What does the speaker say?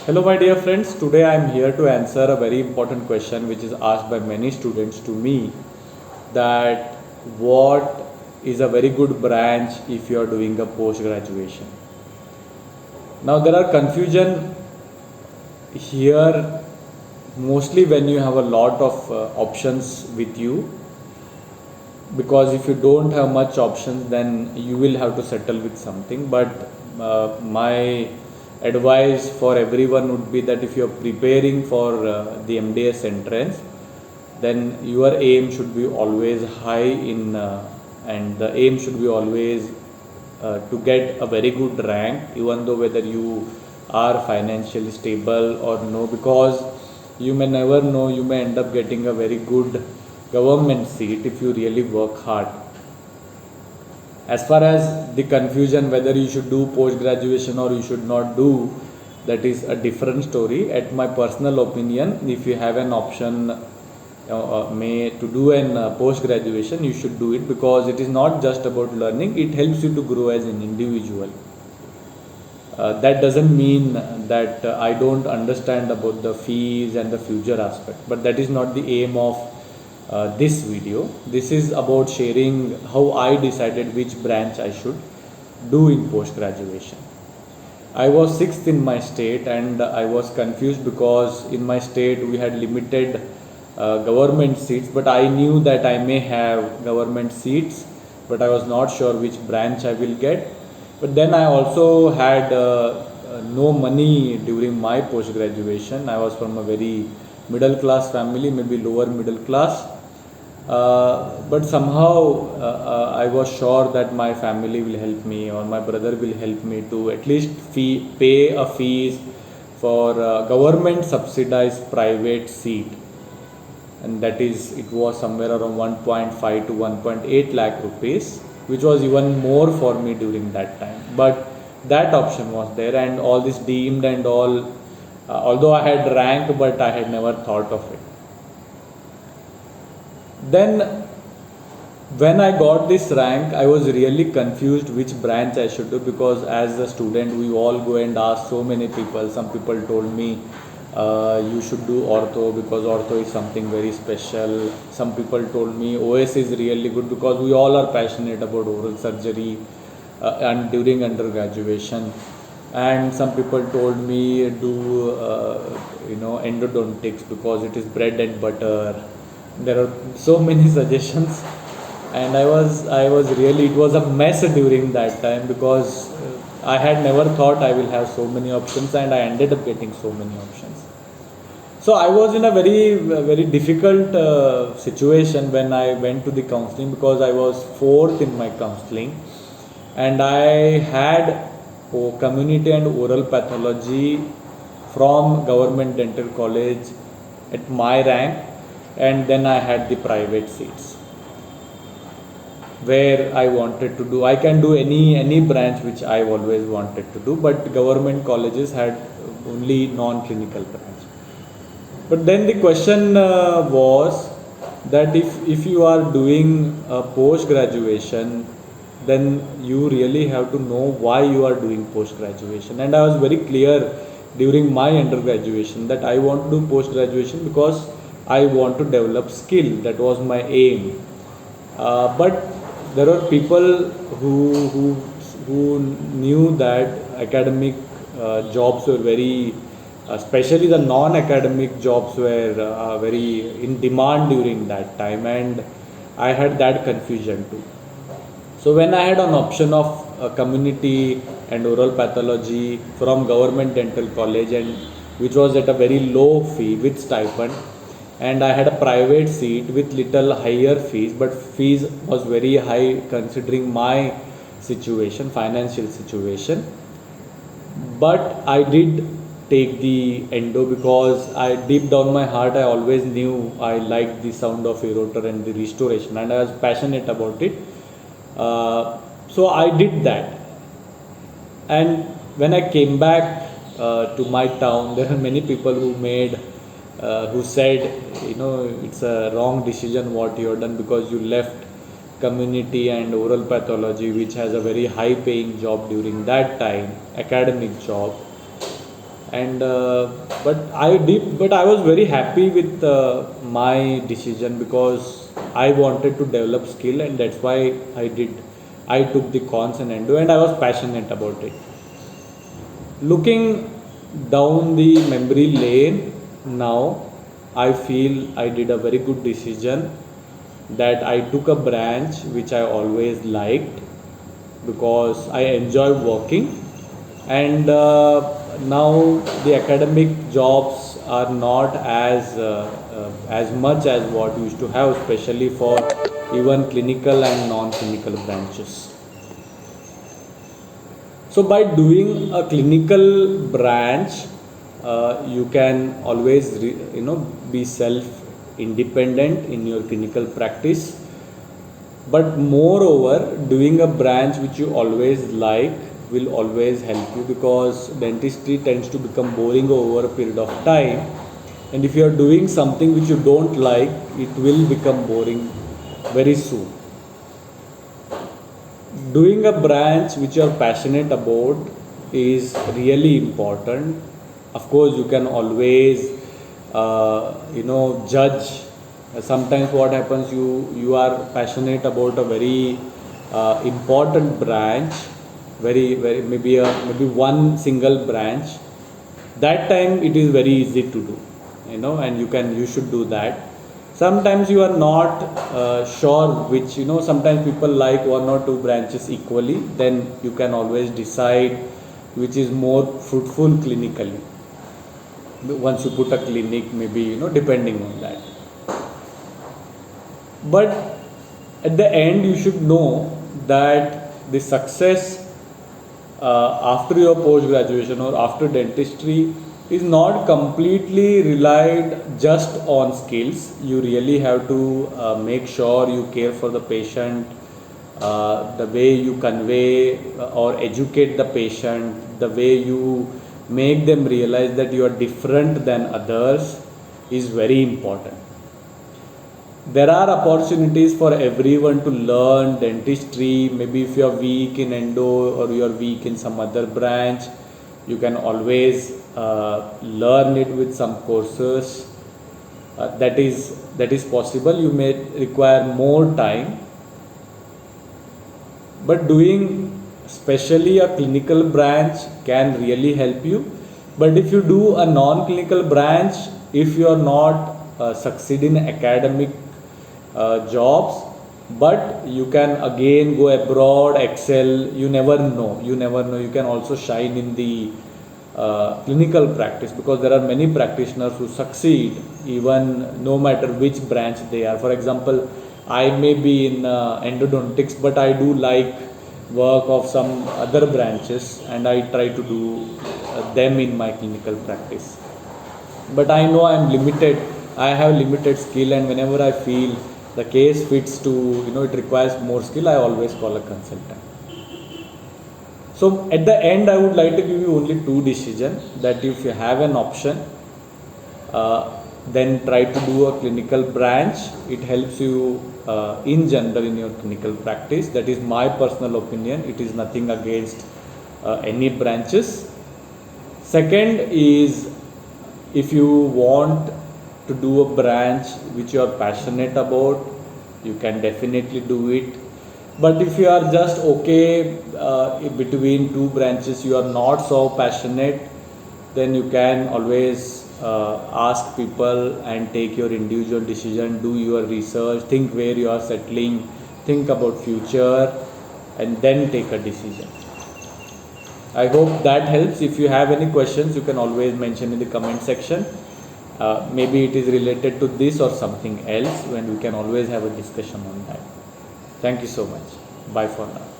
Hello, my dear friends. Today I am here to answer a very important question which is asked by many students to me, that what is a very good branch if you are doing a post graduation. Now, there are confusion here mostly when you have a lot of options with you, because if you don't have much options then you will have to settle with something. But my advice for everyone would be that if you are preparing for the MDS entrance, then your aim should be always high in and the aim should be always to get a very good rank, even though whether you are financially stable or no, because you may never know, you may end up getting a very good government seat if you really work hard. As far as the confusion whether you should do post graduation or you should not do, that is a different story. At my personal opinion, if you have an option may to do an post graduation, you should do it, because it is not just about learning, it helps you to grow as an individual. That doesn't mean that I don't understand about the fees and the future aspect, but that is not the aim of this video. This is about sharing how I decided which branch I should do in post graduation. I was sixth in my state and I was confused because in my state we had limited government seats, but I knew that I may have government seats, but I was not sure which branch I will get. But then I also had no money during my post graduation. I was from a very middle class family, maybe lower middle class. But somehow I was sure that my family will help me or my brother will help me to at least pay a fees for government subsidized private seat, and that is, it was somewhere around 1.5 to 1.8 lakh rupees, which was even more for me during that time. But that option was there, and all this deemed and all, although I had rank, but I had never thought of it. Then when I got this rank, I was really confused which branch I should do, because as a student we all go and ask so many people. Some people told me you should do ortho because ortho is something very special. Some people told me OS is really good because we all are passionate about oral surgery and during undergraduation. And some people told me do endodontics because it is bread and butter. There are so many suggestions, and I was really, it was a mess during that time, because I had never thought I will have so many options, and I ended up getting so many options. So I was in a very difficult situation when I went to the counseling, because I was fourth in my counseling and I had community and oral pathology from government dental college at my rank, and then I had the private seats where I wanted to do. I can do any branch which I always wanted to do, but government colleges had only non-clinical branch. But then the question was that if you are doing a post graduation, then you really have to know why you are doing post graduation. And I was very clear during my undergraduation that I want to do post graduation because I want to develop skill. That was my aim. But there were people who knew that academic jobs were very, especially the non-academic jobs were very in demand during that time, and I had that confusion too. So when I had an option of community and oral pathology from government dental college, and which was at a very low fee with stipend, and I had a private seat with little higher fees, but fees was very high considering my situation, financial situation. But I did take the endo because I, deep down my heart, I always knew I liked the sound of erotor and the restoration, and I was passionate about it. So I did that, and when I came back to my town, there are many people who said, it's a wrong decision what you have done, because you left community and oral pathology, which has a very high paying job during that time, academic job, and but I was very happy with my decision, because I wanted to develop skill, and that's why I took the cons and endo, and I was passionate about it. Looking down the memory lane now, I feel I did a very good decision, that I took a branch which I always liked, because I enjoy working, and now the academic jobs are not as much as what we used to have, especially for even clinical and non-clinical branches. So by doing a clinical branch, you can always be self independent in your clinical practice. But moreover, doing a branch which you always like will always help you, because dentistry tends to become boring over a period of time, and if you are doing something which you don't like, it will become boring very soon. Doing a branch which you are passionate about is really important. Of course, you can always judge. Sometimes what happens, you are passionate about a very important branch, very maybe one single branch. That time it is very easy to do, and you should do that. Sometimes you are not sure which, sometimes people like one or two branches equally, then you can always decide which is more fruitful clinically. Once you put a clinic, maybe, depending on that. But at the end, you should know that the success after your post graduation or after dentistry is not completely relied just on skills. You really have to make sure you care for the patient, the way you convey or educate the patient, the way you make them realize that you are different than others is very important. There are opportunities for everyone to learn dentistry. Maybe if you are weak in endo or you are weak in some other branch, you can always learn it with some courses. That is possible. You may require more time, but doing especially a clinical branch can really help you. But if you do a non-clinical branch, if you are not succeed in academic jobs, but you can again go abroad, excel. You never know. You can also shine in the clinical practice, because there are many practitioners who succeed even no matter which branch they are. For example, I may be in endodontics, but I do like work of some other branches, and I try to do them in my clinical practice. But I know I am limited. I have limited skill, and whenever I feel the case fits to, it requires more skill, I always call a consultant. So at the end, I would like to give you only two decisions, that if you have an option, then try to do a clinical branch. It helps you in general in your clinical practice. That is my personal opinion. It is nothing against any branches. Second is, if you want to do a branch which you are passionate about, you can definitely do it. But if you are just okay between two branches, you are not so passionate, then you can always ask people and take your individual decision, do your research, think where you are settling, think about future, and then take a decision. I hope that helps. If you have any questions, you can always mention in the comment section. Maybe it is related to this or something else, when we can always have a discussion on that. Thank you so much. Bye for now.